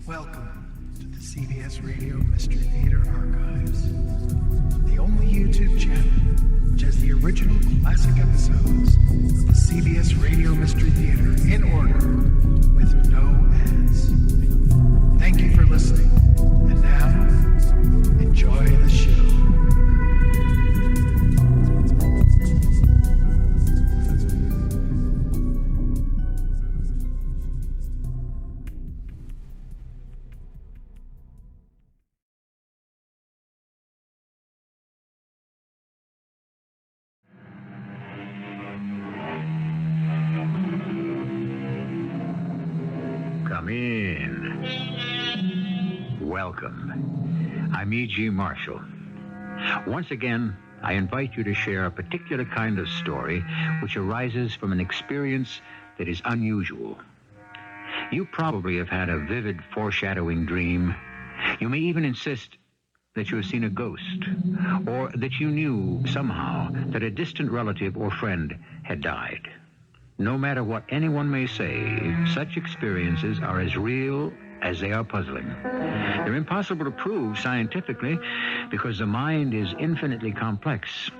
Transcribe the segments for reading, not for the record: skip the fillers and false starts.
Welcome to the CBS Radio Mystery Theater Archives, the only YouTube channel which has the original classic episodes of the CBS Radio Mystery Theater in order with no ads. Thank you for listening, and now, enjoy the show. Come in. Welcome. I'm E.G. Marshall. Once again, I invite you to share a particular kind of story which arises from an experience that is unusual. You probably have had a vivid foreshadowing dream. You may even insist that you have seen a ghost, or that you knew somehow that a distant relative or friend had died. No matter what anyone may say, such experiences are as real as they are puzzling. They're impossible to prove scientifically because the mind is infinitely complex.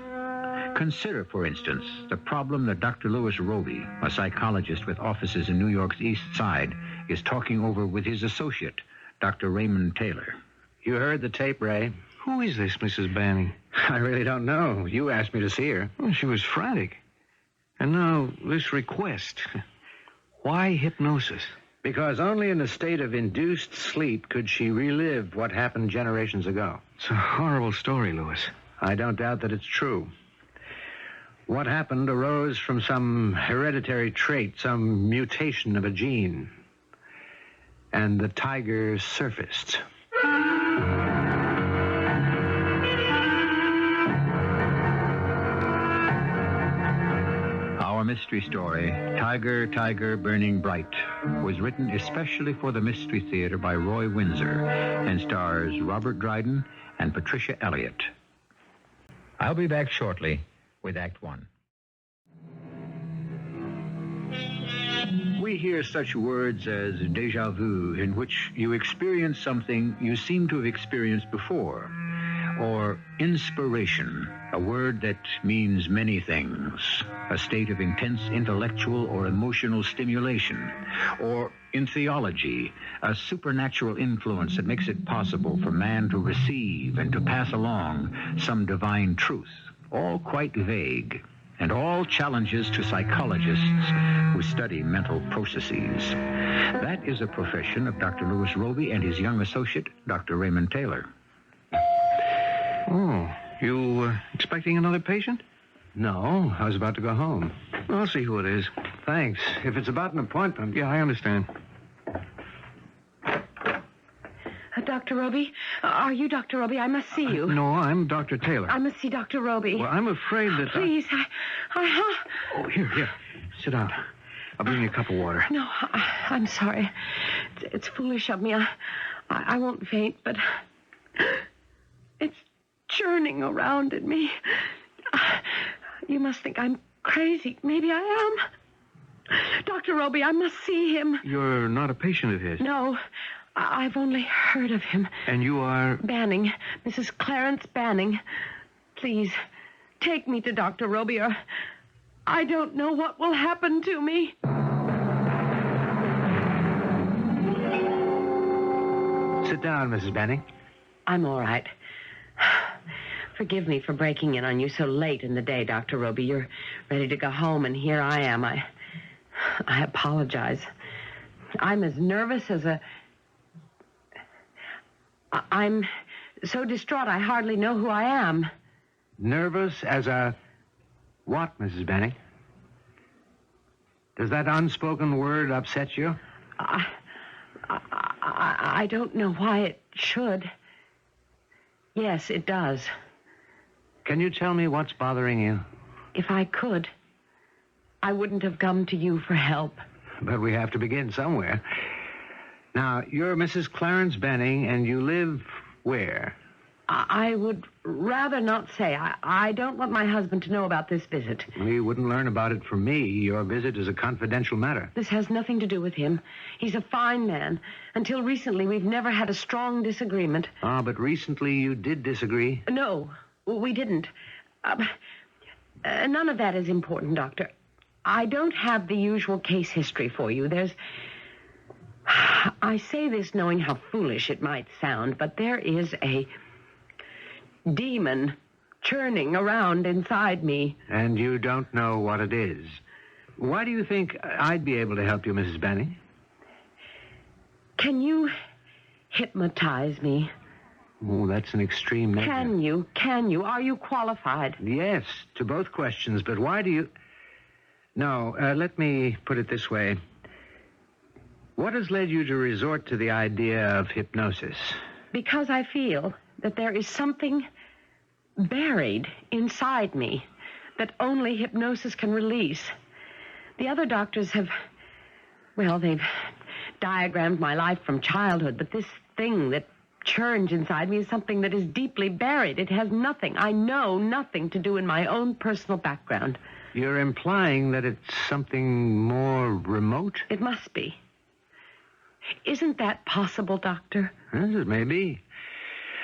Consider, for instance, the problem that Dr. Louis Roby, a psychologist with offices in New York's East Side, is talking over with his associate, Dr. Raymond Taylor. You heard the tape, Ray. Who is this Mrs. Banning? I really don't know. You asked me to see her. Well, she was frantic. And now, this request. Why hypnosis? Because only in a state of induced sleep could she relive what happened generations ago. It's a horrible story, Louis. I don't doubt that it's true. What happened arose from some hereditary trait, some mutation of a gene. And the tiger surfaced. Our mystery story, Tiger, Tiger, Burning Bright, was written especially for the Mystery Theater by Roy Winsor and stars Robert Dryden and Patricia Elliot. I'll be back shortly with Act One. We hear such words as déjà vu, in which you experience something you seem to have experienced before, or inspiration, a word that means many things, a state of intense intellectual or emotional stimulation, or in theology, a supernatural influence that makes it possible for man to receive and to pass along some divine truth, all quite vague, and all challenges to psychologists who study mental processes. That is a profession of Dr. Louis Roby and his young associate, Dr. Raymond Taylor. Oh, you expecting another patient? No, I was about to go home. I'll see who it is. Thanks. If it's about an appointment... Yeah, I understand. Dr. Roby? Are you Dr. Roby? I must see you. No, I'm Dr. Taylor. I must see Dr. Roby. Well, I'm afraid that... Please, Oh, here. Sit down. I'll bring you a cup of water. No, I'm sorry. It's foolish of me. I won't faint, but... It's churning around in me. You must think I'm crazy. Maybe I am. Dr. Roby, I must see him. You're not a patient of his? No, I've only heard of him. And you are... Banning. Mrs. Clarence Banning. Please, take me to Dr. Roby, or I don't know what will happen to me. Sit down, Mrs. Banning. I'm all right. Forgive me for breaking in on you so late in the day, Dr. Roby. You're ready to go home, and here I am. I apologize. I'm as nervous as a... I'm so distraught I hardly know who I am. Nervous as a... What, Mrs. Banning? Does that unspoken word upset you? I don't know why it should. Yes, it does. Can you tell me what's bothering you? If I could, I wouldn't have come to you for help. But we have to begin somewhere. Now, you're Mrs. Clarence Banning, and you live where? I would rather not say. I don't want my husband to know about this visit. He wouldn't learn about it from me. Your visit is a confidential matter. This has nothing to do with him. He's a fine man. Until recently, we've never had a strong disagreement. Ah, but recently you did disagree. No, we didn't. None of that is important, Doctor. I don't have the usual case history for you. I say this knowing how foolish it might sound, but there is a demon churning around inside me. And you don't know what it is. Why do you think I'd be able to help you, Mrs. Banning? Can you hypnotize me? Oh, that's an extreme measure. Can you? Can you? Are you qualified? Yes, to both questions, but why do you... No, let me put it this way. What has led you to resort to the idea of hypnosis? Because I feel that there is something buried inside me that only hypnosis can release. The other doctors have, well, they've diagrammed my life from childhood, but this thing that churns inside me is something that is deeply buried. It has nothing, I know nothing to do in my own personal background. You're implying that it's something more remote? It must be. Isn't that possible, Doctor? Yes, it may be.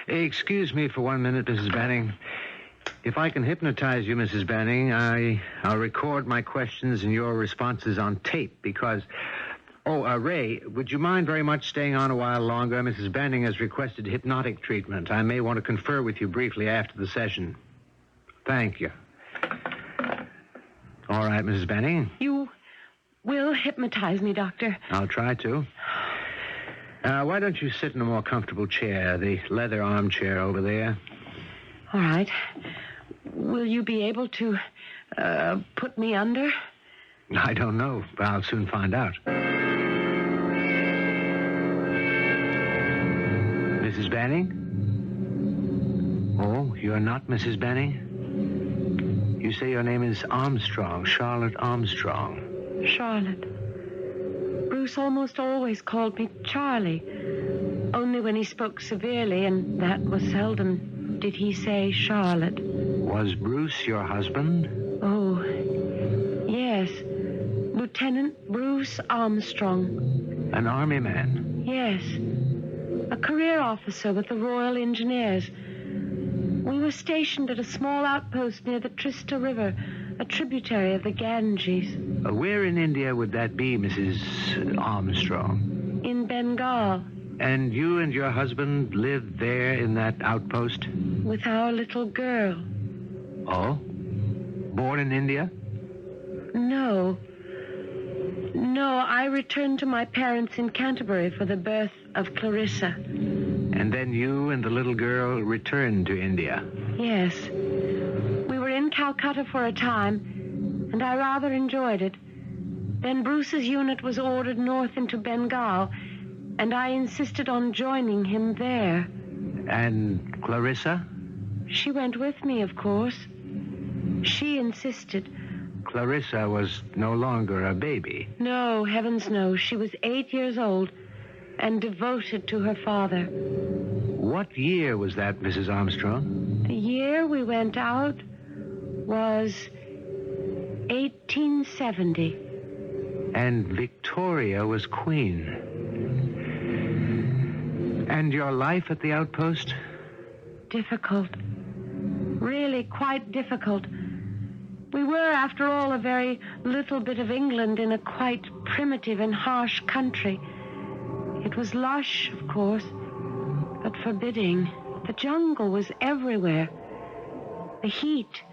Excuse me for 1 minute, Mrs. Banning. If I can hypnotize you, Mrs. Banning, I'll record my questions and your responses on tape because... Oh, Ray, would you mind very much staying on a while longer? Mrs. Banning has requested hypnotic treatment. I may want to confer with you briefly after the session. Thank you. All right, Mrs. Banning. You will hypnotize me, Doctor. I'll try to. Why don't you sit in a more comfortable chair, the leather armchair over there? All right. Will you be able to put me under? I don't know, but I'll soon find out. Mrs. Banning? Oh, you're not Mrs. Banning? You say your name is Armstrong, Charlotte Armstrong. Charlotte. Bruce almost always called me Charlie. Only when he spoke severely, and that was seldom, did he say Charlotte. Was Bruce your husband? Oh, yes. Lieutenant Bruce Armstrong. An army man? Yes. A career officer with the Royal Engineers. We were stationed at a small outpost near the Trista River, a tributary of the Ganges. Where in India would that be, Mrs. Armstrong? In Bengal. And you and your husband lived there in that outpost? With our little girl. Oh? Born in India? No. No, I returned to my parents in Canterbury for the birth of Clarissa. And then you and the little girl returned to India? Yes. We were in Calcutta for a time, and I rather enjoyed it. Then Bruce's unit was ordered north into Bengal, and I insisted on joining him there. And Clarissa? She went with me, of course. She insisted. Clarissa was no longer a baby. No, heavens no. She was 8 years old and devoted to her father. What year was that, Mrs. Armstrong? The year we went out was 1870. And Victoria was queen. And your life at the outpost? Difficult. Really quite difficult. We were, after all, a very little bit of England in a quite primitive and harsh country. It was lush, of course, but forbidding. The jungle was everywhere. The heat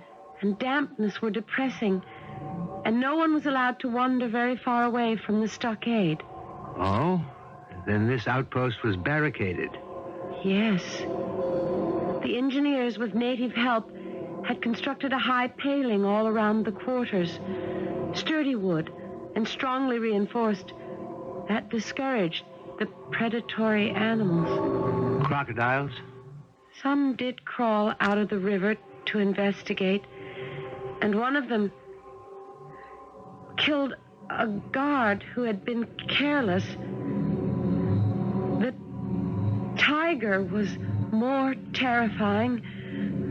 and dampness were depressing, and no one was allowed to wander very far away from the stockade. Oh? Then this outpost was barricaded. Yes. The engineers, with native help, had constructed a high paling all around the quarters. Sturdy wood and strongly reinforced. That discouraged the predatory animals. Crocodiles? Some did crawl out of the river to investigate, and one of them killed a guard who had been careless. The tiger was more terrifying.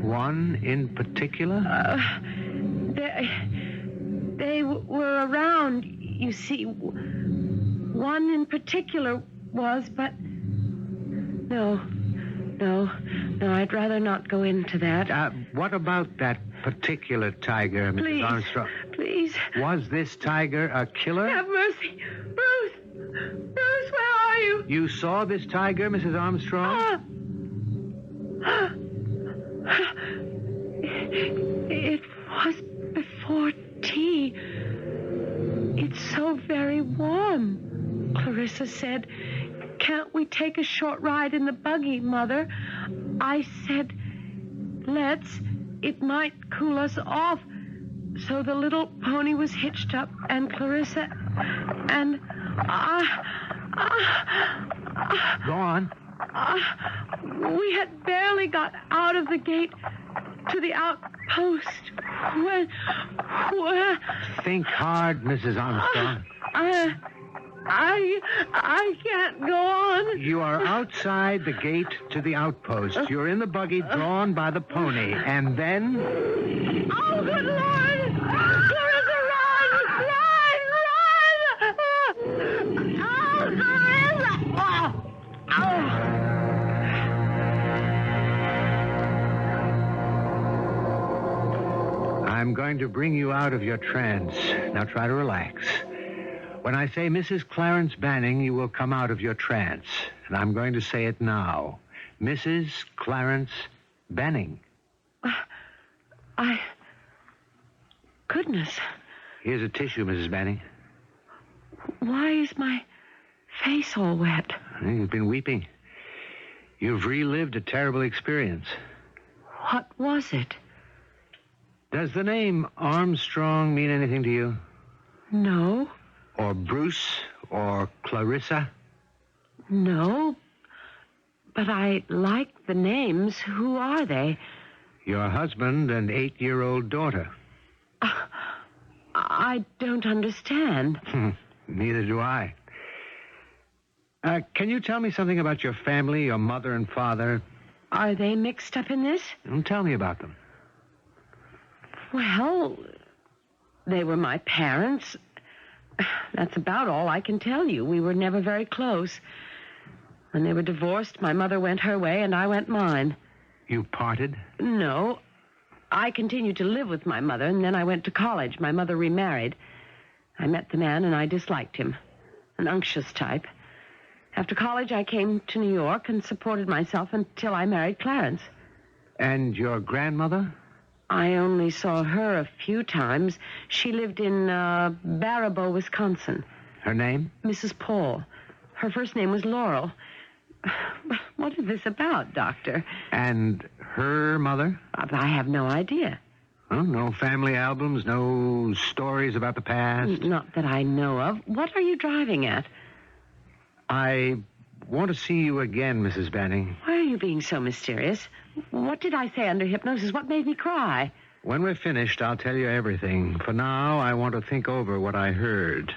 One in particular? They were around, you see. One in particular was, but... No, I'd rather not go into that. What about that particular tiger, Mrs. Please, Armstrong? please. Was this tiger a killer? Have mercy. Bruce, where are you? You saw this tiger, Mrs. Armstrong? It was before tea. It's so very warm, Clarissa said. Can't we take a short ride in the buggy, Mother? I said, let's. It might cool us off. So the little pony was hitched up, and Clarissa and Go on. we had barely got out of the gate to the outpost when Think hard, Mrs. Armstrong. I can't go on. You are outside the gate to the outpost. You're in the buggy drawn by the pony. And then... Oh, good Lord! Clarissa, run! Oh, Clarissa! I'm going to bring you out of your trance. Now try to relax. When I say Mrs. Clarence Banning, you will come out of your trance. And I'm going to say it now. Mrs. Clarence Banning. Goodness. Here's a tissue, Mrs. Banning. Why is my face all wet? You've been weeping. You've relived a terrible experience. What was it? Does the name Armstrong mean anything to you? No. Or Bruce? Or Clarissa? No. But I like the names. Who are they? Your husband and 8-year-old daughter. I don't understand. Neither do I. Can you tell me something about your family, your mother and father? Are they mixed up in this? Tell me about them. Well, they were my parents. That's about all I can tell you. We were never very close. When they were divorced, my mother went her way and I went mine. You parted? No. I continued to live with my mother, and then I went to college. My mother remarried. I met the man, and I disliked him. An unctuous type. After college, I came to New York and supported myself until I married Clarence. And your grandmother? I only saw her a few times. She lived in Baraboo, Wisconsin. Her name? Mrs. Paul. Her first name was Laurel. What is this about, Doctor? And her mother? I have no idea. Oh, no family albums, no stories about the past? Not that I know of. What are you driving at? I want to see you again, Mrs. Banning. Why are you being so mysterious? What did I say under hypnosis? What made me cry? When we're finished, I'll tell you everything. For now, I want to think over what I heard.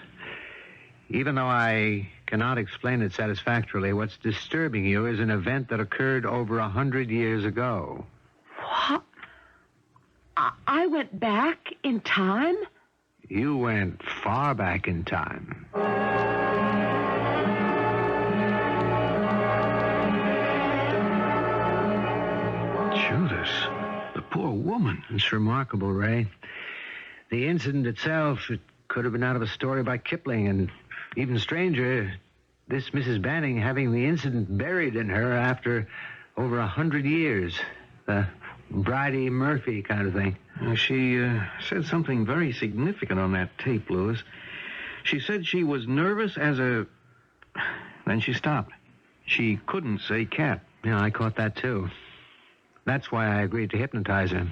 Even though I cannot explain it satisfactorily, what's disturbing you is an event that occurred over 100 years ago. What? I went back in time? You went far back in time. Judas, the poor woman. It's remarkable, Ray. The incident itself, it could have been out of a story by Kipling, and even stranger, this Mrs. Banning having the incident buried in her after over 100 years. The Bridie Murphy kind of thing. She said something very significant on that tape, Louis. She said she was nervous as a... Then she stopped. She couldn't say cat. Yeah, I caught that, too. That's why I agreed to hypnotize her.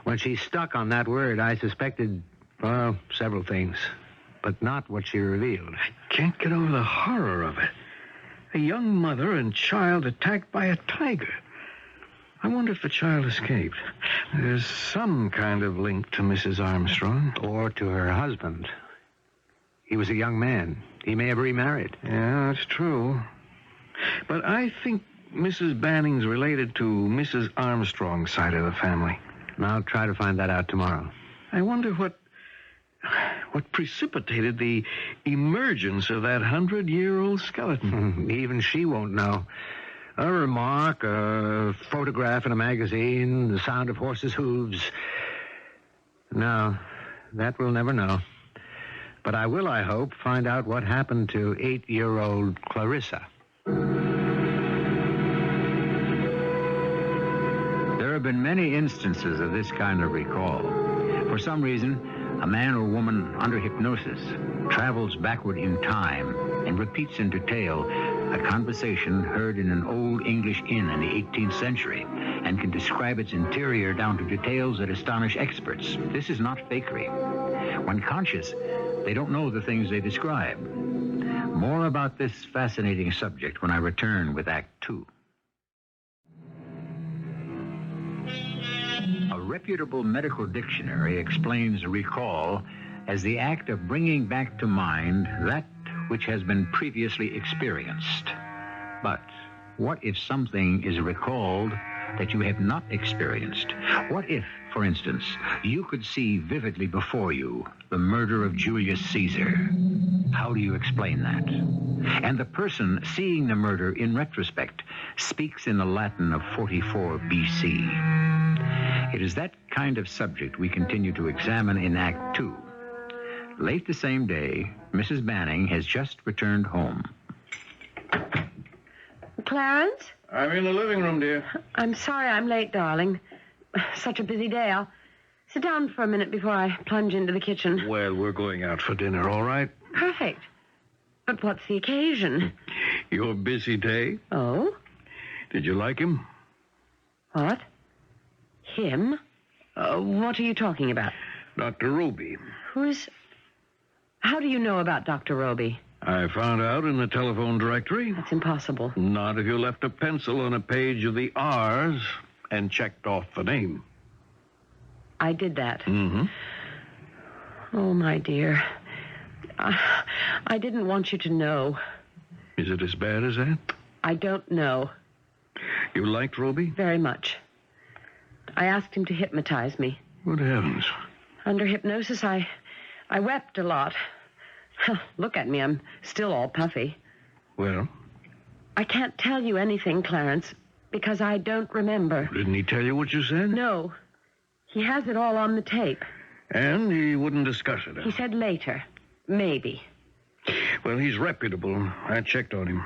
When she stuck on that word, I suspected, well, several things. But not what she revealed. I can't get over the horror of it. A young mother and child attacked by a tiger. I wonder if the child escaped. There's some kind of link to Mrs. Armstrong. Or to her husband. He was a young man. He may have remarried. Yeah, that's true. But I think Mrs. Banning's related to Mrs. Armstrong's side of the family. And I'll try to find that out tomorrow. I wonder what precipitated the emergence of that 100-year-old skeleton. Even she won't know. A remark, a photograph in a magazine, the sound of horses' hooves. No, that we'll never know. But I will, I hope, find out what happened to 8-year-old Clarissa. There have been many instances of this kind of recall. For some reason, a man or woman under hypnosis travels backward in time and repeats in detail a conversation heard in an old English inn in the 18th century and can describe its interior down to details that astonish experts. This is not fakery. When conscious, they don't know the things they describe. More about this fascinating subject when I return with Act 2. A reputable medical dictionary explains recall as the act of bringing back to mind that which has been previously experienced. But what if something is recalled that you have not experienced? What if, for instance, you could see vividly before you the murder of Julius Caesar? How do you explain that? And the person seeing the murder in retrospect speaks in the Latin of 44 B.C. It is that kind of subject we continue to examine in Act 2. Late the same day, Mrs. Banning has just returned home. Clarence? I'm in the living room, dear. I'm sorry I'm late, darling. Such a busy day. I'll sit down for a minute before I plunge into the kitchen. Well, we're going out for dinner, all right? Perfect. But what's the occasion? Your busy day. Oh? Did you like him? What? Him? What are you talking about? Dr. Roby. How do you know about Dr. Roby? I found out in the telephone directory. That's impossible. Not if you left a pencil on a page of the R's and checked off the name. I did that. Mm-hmm. Oh, my dear. I didn't want you to know. Is it as bad as that? I don't know. You liked Roby? Very much. I asked him to hypnotize me. Good heavens. Under hypnosis, I wept a lot. Look at me, I'm still all puffy. Well? I can't tell you anything, Clarence, because I don't remember. Didn't he tell you what you said? No. He has it all on the tape. And he wouldn't discuss it? He said later. Maybe. Well, he's reputable. I checked on him.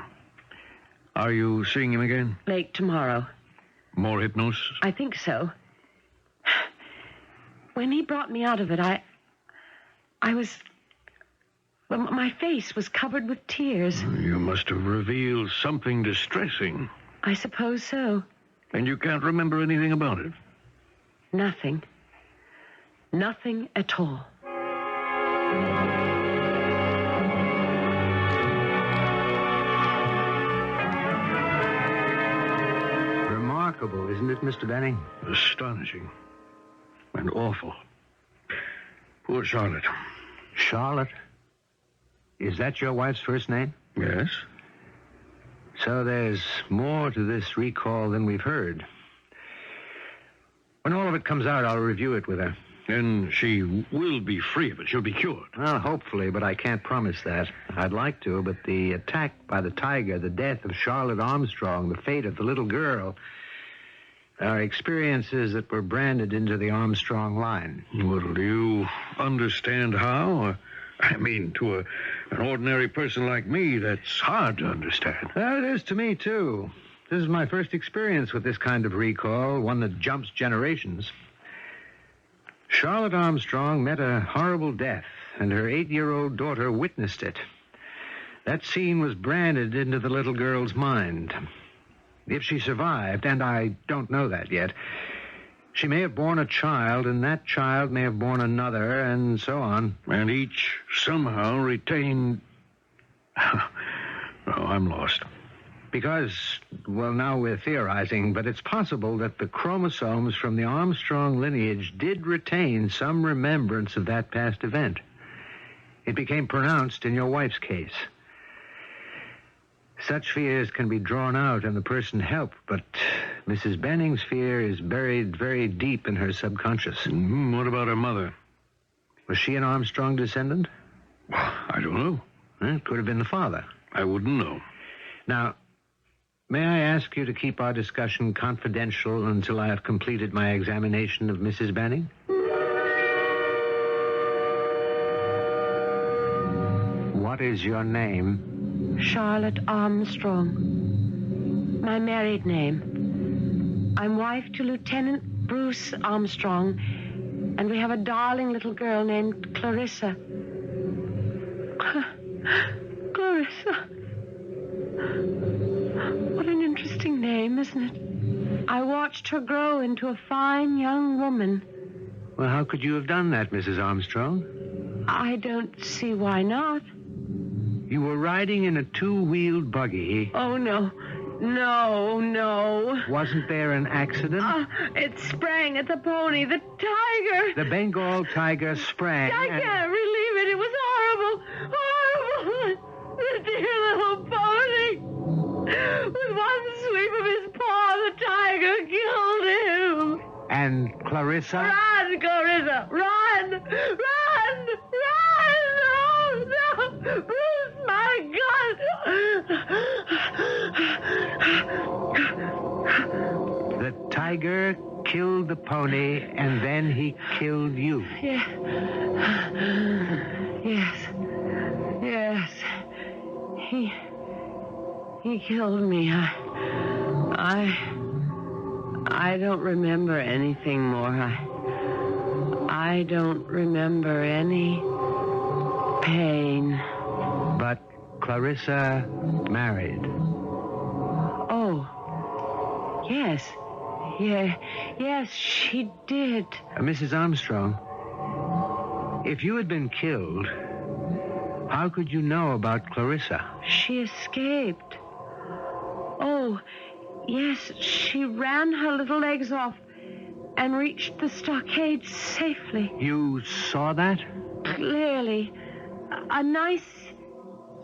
Are you seeing him again? Late tomorrow. More hypnosis? I think so. When he brought me out of it, I was... Well, my face was covered with tears. You must have revealed something distressing. I suppose so. And you can't remember anything about it? Nothing. Nothing at all. Remarkable, isn't it, Mr. Banning? Astonishing. And awful. Poor Charlotte. Charlotte? Is that your wife's first name? Yes? So there's more to this recall than we've heard. When all of it comes out, I'll review it with her. And she will be free of it. She'll be cured. Well, hopefully, but I can't promise that. I'd like to, but the attack by the tiger, the death of Charlotte Armstrong, the fate of the little girl, are experiences that were branded into the Armstrong line. Well, do you understand how? I mean, to an ordinary person like me, that's hard to understand. Well, it is to me, too. This is my first experience with this kind of recall, one that jumps generations. Charlotte Armstrong met a horrible death, and her 8-year-old daughter witnessed it. That scene was branded into the little girl's mind. If she survived, and I don't know that yet, she may have borne a child, and that child may have borne another, and so on. And each somehow retained... Oh, I'm lost. Because, well, now we're theorizing, but it's possible that the chromosomes from the Armstrong lineage did retain some remembrance of that past event. It became pronounced in your wife's case. Such fears can be drawn out and the person helped, but Mrs. Benning's fear is buried very deep in her subconscious. Mm-hmm. What about her mother? Was she an Armstrong descendant? I don't know. It could have been the father. I wouldn't know. Now, may I ask you to keep our discussion confidential until I have completed my examination of Mrs. Benning? What is your name? Charlotte Armstrong. My married name. I'm wife to Lieutenant Bruce Armstrong, and we have a darling little girl named Clarissa. Clarissa. What an interesting name, isn't it? I watched her grow into a fine young woman. Well, how could you have done that, Mrs. Armstrong? I don't see why not. You were riding in a two-wheeled buggy. Oh, no. No. Wasn't there an accident? It sprang at the pony, the tiger. The Bengal tiger sprang. I can't believe it. It was horrible. Horrible. The dear little pony. With one sweep of his paw, the tiger killed him. And Clarissa? Run, Clarissa. Run. Run. No. Bruce, my God. The tiger killed the pony, and then he killed you. Yes. He killed me. I don't remember anything more. I don't remember any pain. But Clarissa married. Oh, yes. Yes, she did. Mrs. Armstrong, if you had been killed, how could you know about Clarissa? She escaped. Oh, yes, she ran her little legs off and reached the stockade safely. You saw that? Clearly. A nice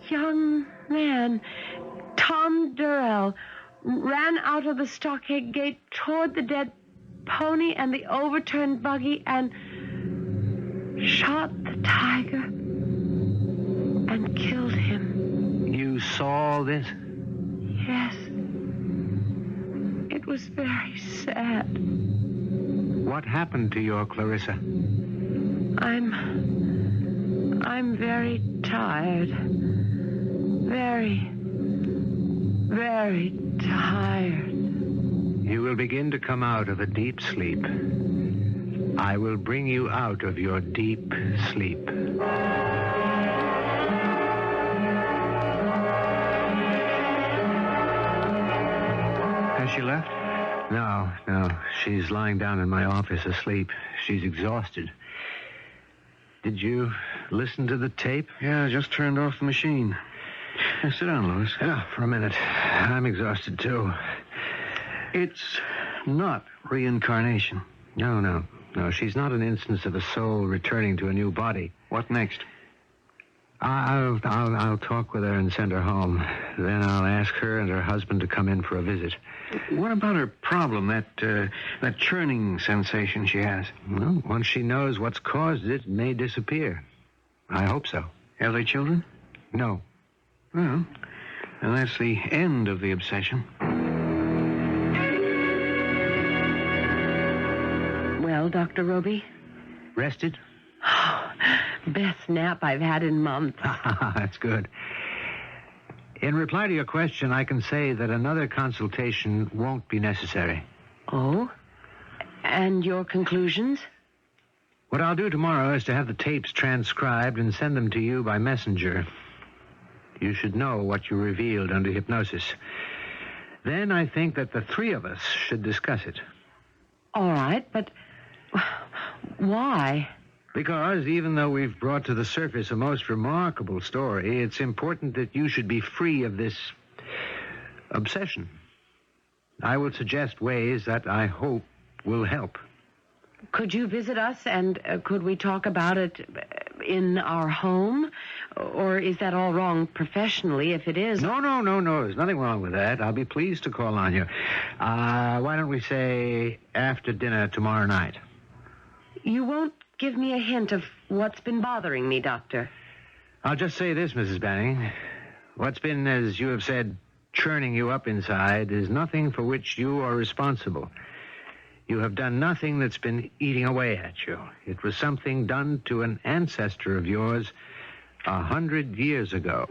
young man, Tom Durrell, ran out of the stockade gate toward the dead pony and the overturned buggy and shot the tiger and killed him. You saw all this? Yes. It was very sad. What happened to your Clarissa? I'm very tired. Very, very tired. You will begin to come out of a deep sleep. I will bring you out of your deep sleep. Has she left? No. She's lying down in my office asleep. She's exhausted. Did you listen to the tape? Yeah, I just turned off the machine. Sit down, Louis. Yeah, for a minute. I'm exhausted, too. It's not reincarnation. No. She's not an instance of a soul returning to a new body. What next? I'll talk with her and send her home. Then I'll ask her and her husband to come in for a visit. What about her problem, that churning sensation she has? Well, once she knows what's caused it, it may disappear. I hope so. Have they children? No. Well, and that's the end of the obsession. Well, Dr. Roby? Rested? Best nap I've had in months. That's good. In reply to your question, I can say that another consultation won't be necessary. Oh? And your conclusions? What I'll do tomorrow is to have the tapes transcribed and send them to you by messenger. You should know what you revealed under hypnosis. Then I think that the three of us should discuss it. All right, but why? Because even though we've brought to the surface a most remarkable story, it's important that you should be free of this obsession. I will suggest ways that I hope will help. Could you visit us and could we talk about it in our home? Or is that all wrong professionally? If it is... No. There's nothing wrong with that. I'll be pleased to call on you. Why don't we say after dinner tomorrow night? You won't give me a hint of what's been bothering me, Doctor? I'll just say this, Mrs. Banning. What's been, as you have said, churning you up inside is nothing for which you are responsible. You have done nothing that's been eating away at you. It was something done to an ancestor of yours 100 years ago.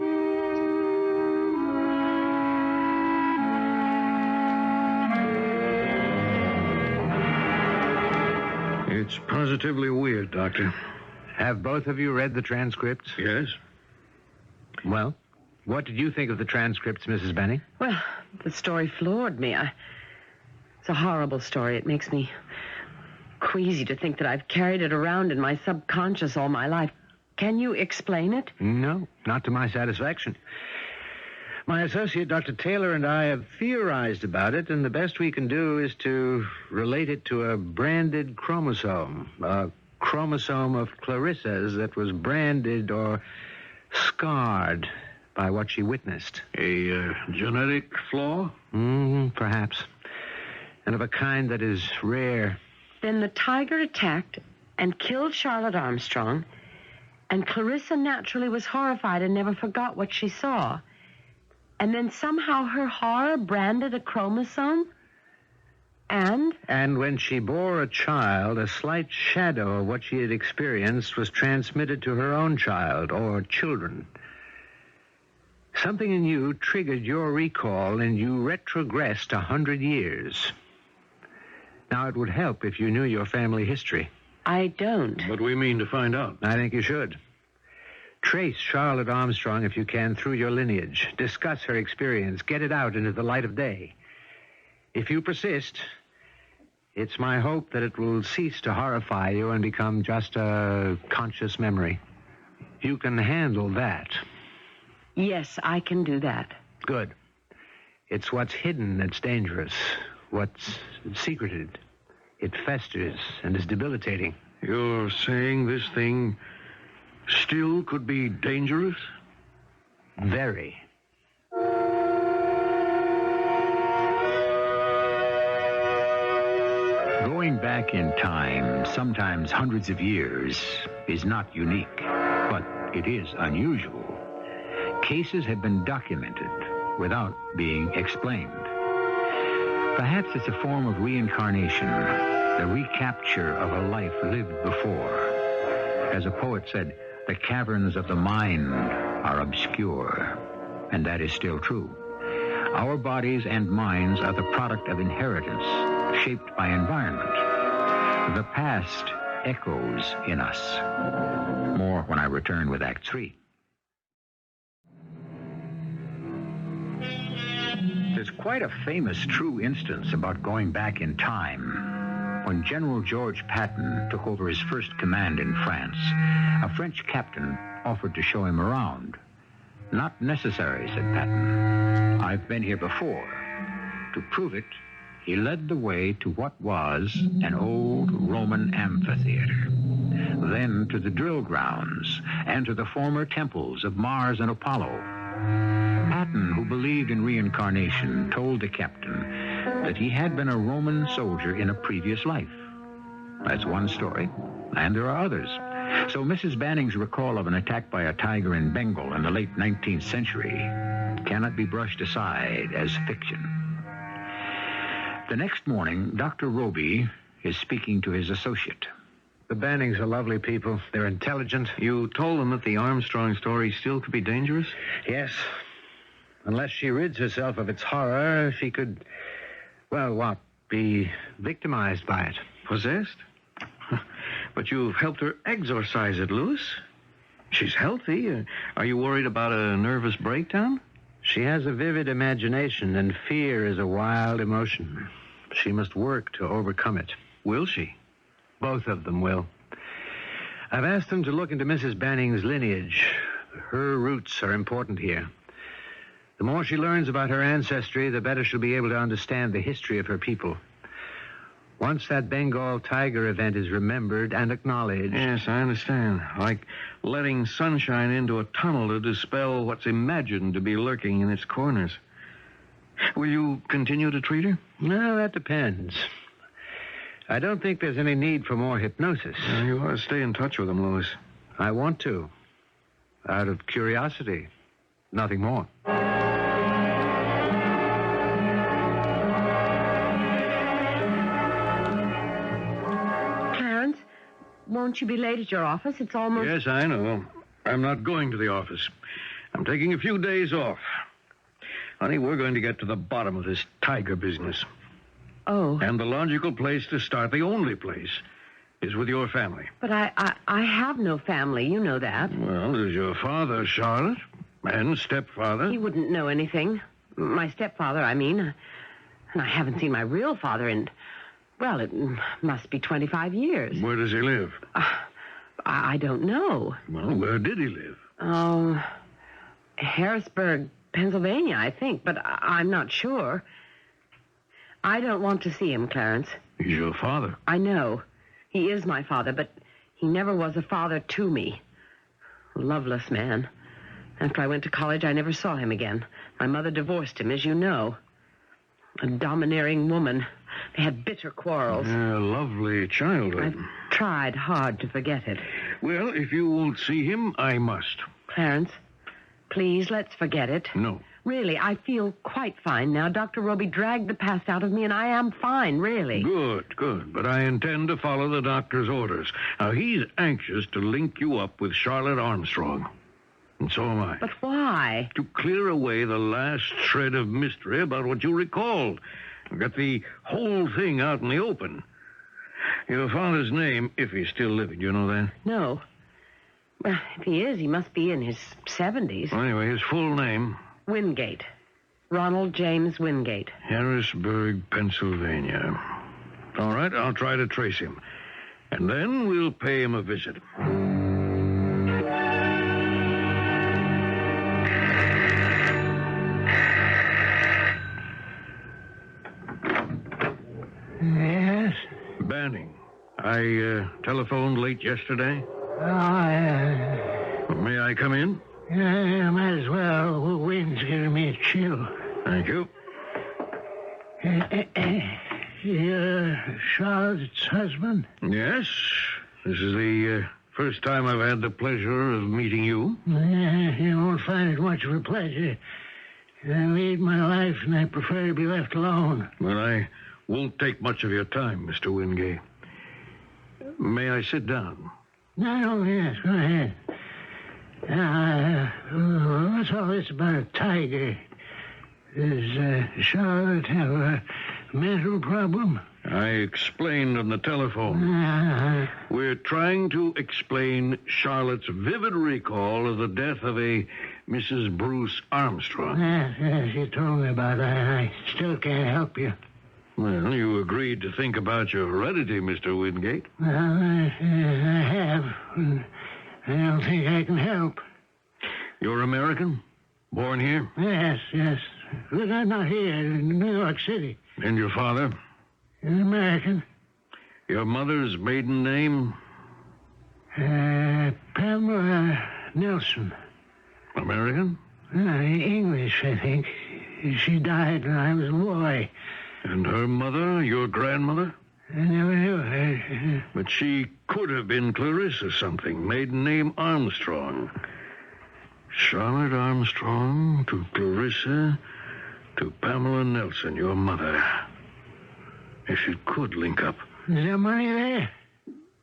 It's positively weird, Doctor. Have both of you read the transcripts? Yes. Well, what did you think of the transcripts, Mrs. Banning? Well, the story floored me. It's a horrible story. It makes me queasy to think that I've carried it around in my subconscious all my life. Can you explain it? No, not to my satisfaction. My associate, Dr. Taylor, and I have theorized about it, and the best we can do is to relate it to a branded chromosome, a chromosome of Clarissa's that was branded or scarred by what she witnessed. A genetic flaw? Perhaps. And of a kind that is rare. Then the tiger attacked and killed Charlotte Armstrong, and Clarissa naturally was horrified and never forgot what she saw. And then somehow her horror branded a chromosome? And? And when she bore a child, a slight shadow of what she had experienced was transmitted to her own child or children. Something in you triggered your recall, and you retrogressed 100 years. Now, it would help if you knew your family history. I don't. But we mean to find out. I think you should. Trace Charlotte Armstrong, if you can, through your lineage. Discuss her experience. Get it out into the light of day. If you persist, it's my hope that it will cease to horrify you and become just a conscious memory. You can handle that. Yes, I can do that. Good. It's what's hidden that's dangerous. What's secreted. It festers and is debilitating. You're saying this thing still could be dangerous? Very. Going back in time, sometimes hundreds of years, is not unique, but it is unusual. Cases have been documented without being explained. Perhaps it's a form of reincarnation, the recapture of a life lived before. As a poet said, the caverns of the mind are obscure, and that is still true. Our bodies and minds are the product of inheritance, shaped by environment. The past echoes in us. More when I return with Act 3. There's quite a famous true instance about going back in time. When General George Patton took over his first command in France, a French captain offered to show him around. Not necessary, said Patton. I've been here before. To prove it, he led the way to what was an old Roman amphitheater, then to the drill grounds and to the former temples of Mars and Apollo. Patton, who believed in reincarnation, told the captain that he had been a Roman soldier in a previous life. That's one story, and there are others. So Mrs. Banning's recall of an attack by a tiger in Bengal in the late 19th century cannot be brushed aside as fiction. The next morning, Dr. Roby is speaking to his associate. The Bannings are lovely people. They're intelligent. You told them that the Armstrong story still could be dangerous? Yes. Unless she rids herself of its horror, she could, be victimized by it. Possessed? But you've helped her exorcise it, Louis. She's healthy. Are you worried about a nervous breakdown? She has a vivid imagination, and fear is a wild emotion. She must work to overcome it. Will she? Both of them will. I've asked them to look into Mrs. Banning's lineage. Her roots are important here. The more she learns about her ancestry, the better she'll be able to understand the history of her people. Once that Bengal tiger event is remembered and acknowledged... Yes, I understand. Like letting sunshine into a tunnel to dispel what's imagined to be lurking in its corners. Will you continue to treat her? Well, that depends. I don't think there's any need for more hypnosis. You ought to stay in touch with him, Louis. I want to. Out of curiosity. Nothing more. Clarence, won't you be late at your office? It's almost... Yes, I know. I'm not going to the office. I'm taking a few days off. Honey, we're going to get to the bottom of this tiger business. Oh. And the logical place to start, the only place, is with your family. But I have no family. You know that. Well, there's your father, Charlotte, and stepfather. He wouldn't know anything. My stepfather, I mean. And I haven't seen my real father in, well, it must be 25 years. Where does he live? I don't know. Well, where did he live? Oh, Harrisburg, Pennsylvania, I think, but I'm not sure. I don't want to see him, Clarence. He's your father. I know. He is my father, but he never was a father to me. A loveless man. After I went to college, I never saw him again. My mother divorced him, as you know. A domineering woman. They had bitter quarrels. A lovely childhood. I've tried hard to forget it. Well, if you won't see him, I must. Clarence, please, let's forget it. No. Really, I feel quite fine now. Dr. Roby dragged the past out of me, and I am fine, really. Good. But I intend to follow the doctor's orders. Now, he's anxious to link you up with Charlotte Armstrong. And so am I. But why? To clear away the last shred of mystery about what you recalled. Get the whole thing out in the open. Your father's name, if he's still living, you know that? No. Well, if he is, he must be in his 70s. Well, anyway, his full name... Wingate. Ronald James Wingate. Harrisburg, Pennsylvania. All right, I'll try to trace him. And then we'll pay him a visit. Yes? Banning. I telephoned late yesterday. May I come in? Yeah, might as well. The wind's giving me a chill. Thank you. You're Charlotte's husband? Yes. This is the first time I've had the pleasure of meeting you. Yeah, you won't find it much of a pleasure. I lead my life, and I prefer to be left alone. Well, I won't take much of your time, Mr. Wingate. May I sit down? No, yes, go ahead. What's all this about a tiger? Does Charlotte have a mental problem? I explained on the telephone. We're trying to explain Charlotte's vivid recall of the death of a Mrs. Bruce Armstrong. Yes, you told me about that. I still can't help you. Well, you agreed to think about your heredity, Mr. Wingate. Well, I have. I don't think I can help. You're American? Born here? Yes. But I'm not here, in New York City. And your father? An American. Your mother's maiden name? Pamela Nelson. American? English, I think. She died when I was a boy. And her mother, your grandmother? I never knew her. But she could have been Clarissa something. Maiden name Armstrong. Charlotte Armstrong to Clarissa to Pamela Nelson, your mother. If it could link up. Is there money there?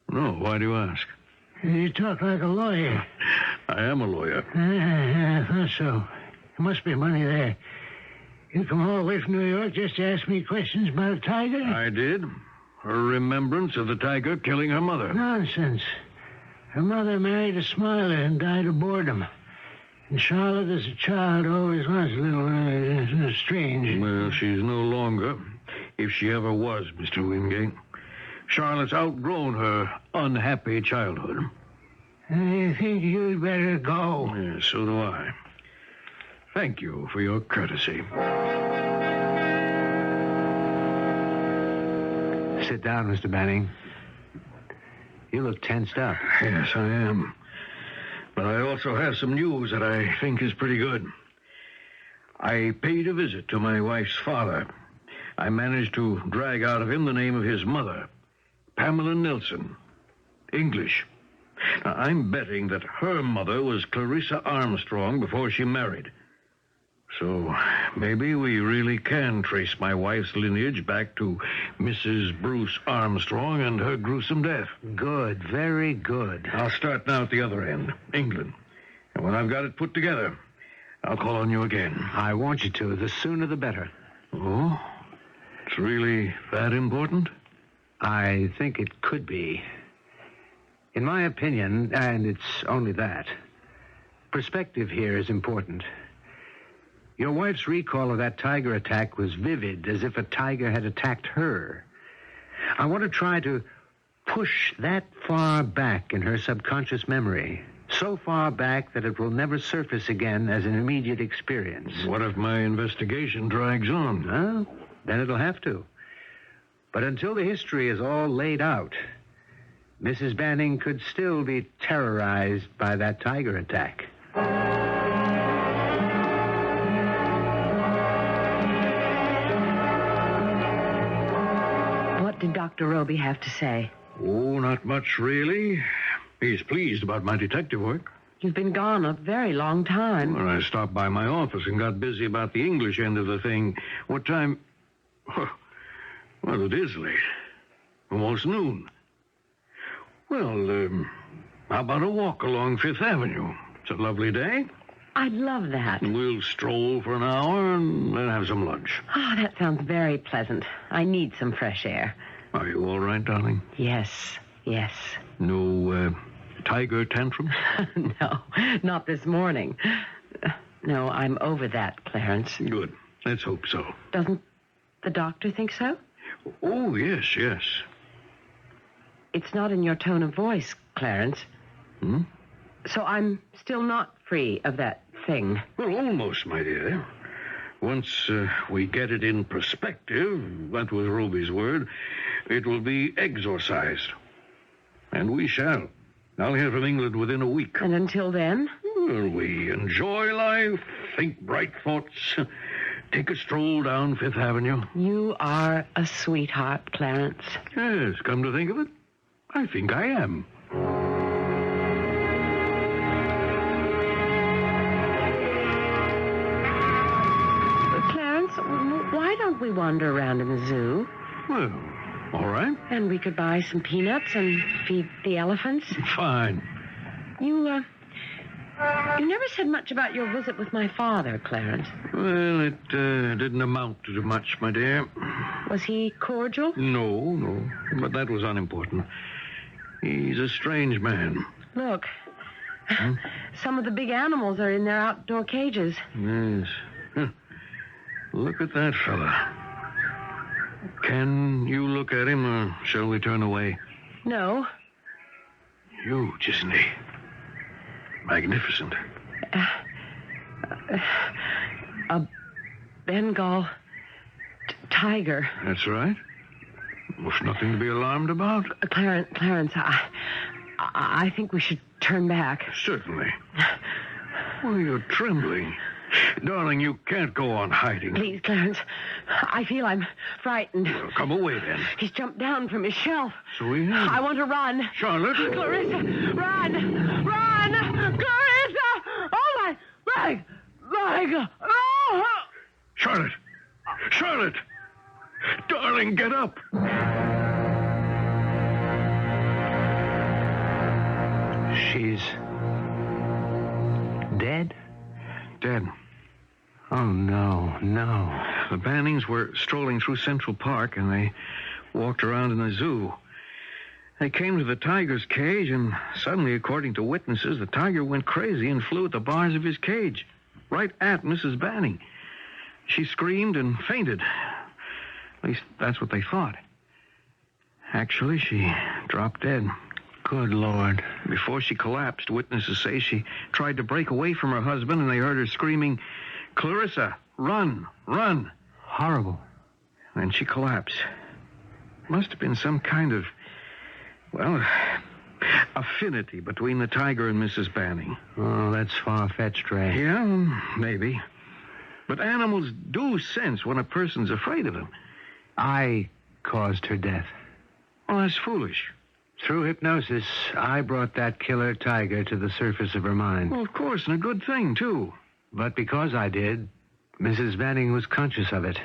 No, why do you ask? You talk like a lawyer. I am a lawyer. I thought so. There must be money there. You come all the way from New York just to ask me questions about a tiger? I did. Her remembrance of the tiger killing her mother. Nonsense. Her mother married a smiler and died of boredom. And Charlotte, as a child, always was a little strange. Well, she's no longer, if she ever was, Mr. Wingate. Charlotte's outgrown her unhappy childhood. I think you'd better go. Yes, so do I. Thank you for your courtesy. Sit down, Mr. Banning. You look tensed up. Yes, I am. But I also have some news that I think is pretty good. I paid a visit to my wife's father. I managed to drag out of him the name of his mother, Pamela Nelson, English. Now, I'm betting that her mother was Clarissa Armstrong before she married. So maybe we really can trace my wife's lineage back to Mrs. Bruce Armstrong and her gruesome death. Good, very good. I'll start now at the other end, England. And when I've got it put together, I'll call on you again. I want you to. The sooner the better. Oh? It's really that important? I think it could be. In my opinion, and it's only that, perspective here is important. Your wife's recall of that tiger attack was vivid, as if a tiger had attacked her. I want to try to push that far back in her subconscious memory, so far back that it will never surface again as an immediate experience. What if my investigation drags on? Well, then it'll have to. But until the history is all laid out, Mrs. Banning could still be terrorized by that tiger attack. What did Dr. Roby have to say? Oh, not much, really. He's pleased about my detective work. You've been gone a very long time. Well, I stopped by my office and got busy about the English end of the thing. What time? Well, it is late. Almost noon. Well, how about a walk along Fifth Avenue? It's a lovely day. I'd love that. We'll stroll for an hour and then have some lunch. Oh, that sounds very pleasant. I need some fresh air. Are you all right, darling? Yes, yes. No, tiger tantrum? No, not this morning. No, I'm over that, Clarence. Good. Let's hope so. Doesn't the doctor think so? Oh, yes, yes. It's not in your tone of voice, Clarence. Hmm? So I'm still not free of that thing. Well, almost, my dear. Once we get it in perspective, that was Roby's word, it will be exorcised. And we shall. I'll hear from England within a week. And until then? Well, we enjoy life, think bright thoughts, take a stroll down Fifth Avenue. You are a sweetheart, Clarence. Yes, come to think of it, I think I am. Clarence, why don't we wander around in the zoo? Well, all right. And we could buy some peanuts and feed the elephants. Fine. You never said much about your visit with my father, Clarence. Well, it didn't amount to much, my dear. Was he cordial? No, but that was unimportant. He's a strange man. Look, some of the big animals are in their outdoor cages. Yes. Huh. Look at that fella. Can you look at him, or shall we turn away? No. Huge, isn't he? Magnificent. A Bengal tiger. That's right. There's nothing to be alarmed about. Clarence, I think we should turn back. Certainly. Well, you're trembling. Darling, you can't go on hiding. Please, Clarence. I feel I'm frightened. Well, come away, then. He's jumped down from his shelf. So he has. I want to run. Charlotte? Clarissa, run! Run! Clarissa! Oh, my leg! Oh! Charlotte! Charlotte! Darling, get up! She's dead? Dead. Oh, no. The Bannings were strolling through Central Park, and they walked around in the zoo. They came to the tiger's cage, and suddenly, according to witnesses, the tiger went crazy and flew at the bars of his cage, right at Mrs. Banning. She screamed and fainted. At least that's what they thought. Actually, she dropped dead. Good Lord. Before she collapsed, witnesses say she tried to break away from her husband, and they heard her screaming, "Clarissa, run, run." Horrible. Then she collapsed. must have been some kind of, well, affinity between the tiger and Mrs. Banning. Oh, that's far-fetched, Ray. Yeah, maybe. But animals do sense when a person's afraid of them. I caused her death. Well, that's foolish. Through hypnosis, I brought that killer tiger to the surface of her mind. Well, of course, and a good thing, too. But because I did, Mrs. Banning was conscious of it.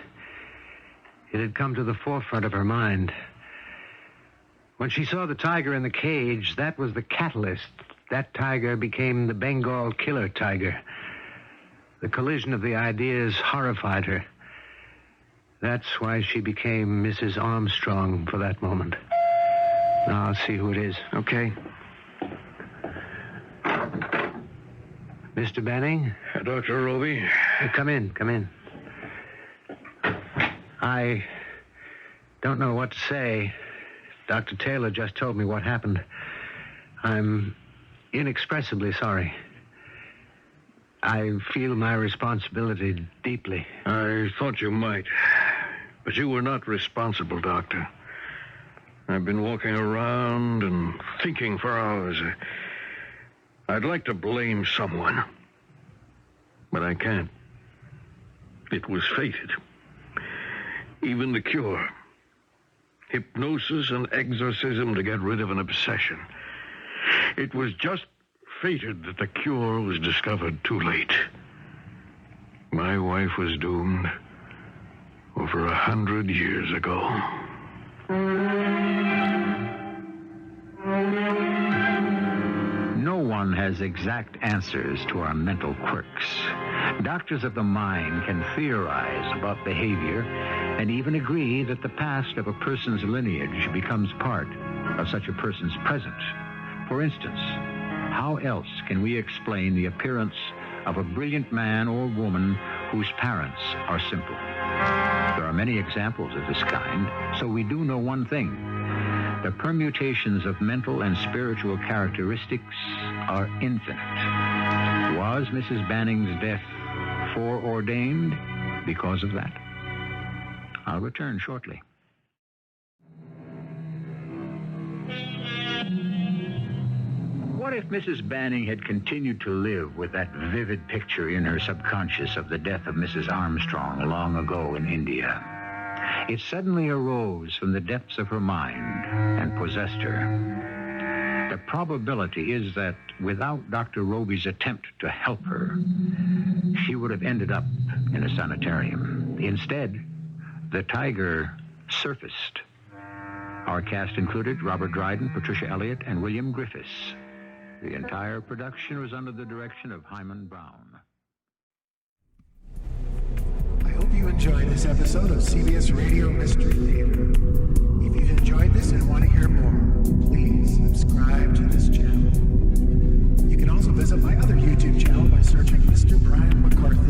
It had come to the forefront of her mind. When she saw the tiger in the cage, that was the catalyst. That tiger became the Bengal killer tiger. The collision of the ideas horrified her. That's why she became Mrs. Armstrong for that moment. Now I'll see who it is. Okay. Mr. Banning? Dr. Roby? Come in. I don't know what to say. Dr. Taylor just told me what happened. I'm inexpressibly sorry. I feel my responsibility deeply. I thought you might. But you were not responsible, Doctor. I've been walking around and thinking for hours. I'd like to blame someone, but I can't. It was fated. Even the cure. Hypnosis and exorcism to get rid of an obsession. It was just fated that the cure was discovered too late. My wife was doomed over 100 years ago. No one has exact answers to our mental quirks. Doctors of the mind can theorize about behavior and even agree that the past of a person's lineage becomes part of such a person's present. For instance, how else can we explain the appearance of a brilliant man or woman whose parents are simple? There are many examples of this kind, so we do know one thing. The permutations of mental and spiritual characteristics are infinite. Was Mrs. Banning's death foreordained because of that? I'll return shortly. What if Mrs. Banning had continued to live with that vivid picture in her subconscious of the death of Mrs. Armstrong long ago in India? It suddenly arose from the depths of her mind and possessed her. The probability is that without Dr. Roby's attempt to help her, she would have ended up in a sanitarium. Instead, the tiger surfaced. Our cast included Robert Dryden, Patricia Elliot, and William Griffiths. The entire production was under the direction of Hyman Brown. I hope you enjoyed this episode of CBS Radio Mystery Theater. If you've enjoyed this and want to hear more, please subscribe to this channel. You can also visit my other YouTube channel by searching Mr. Brian McCarthy.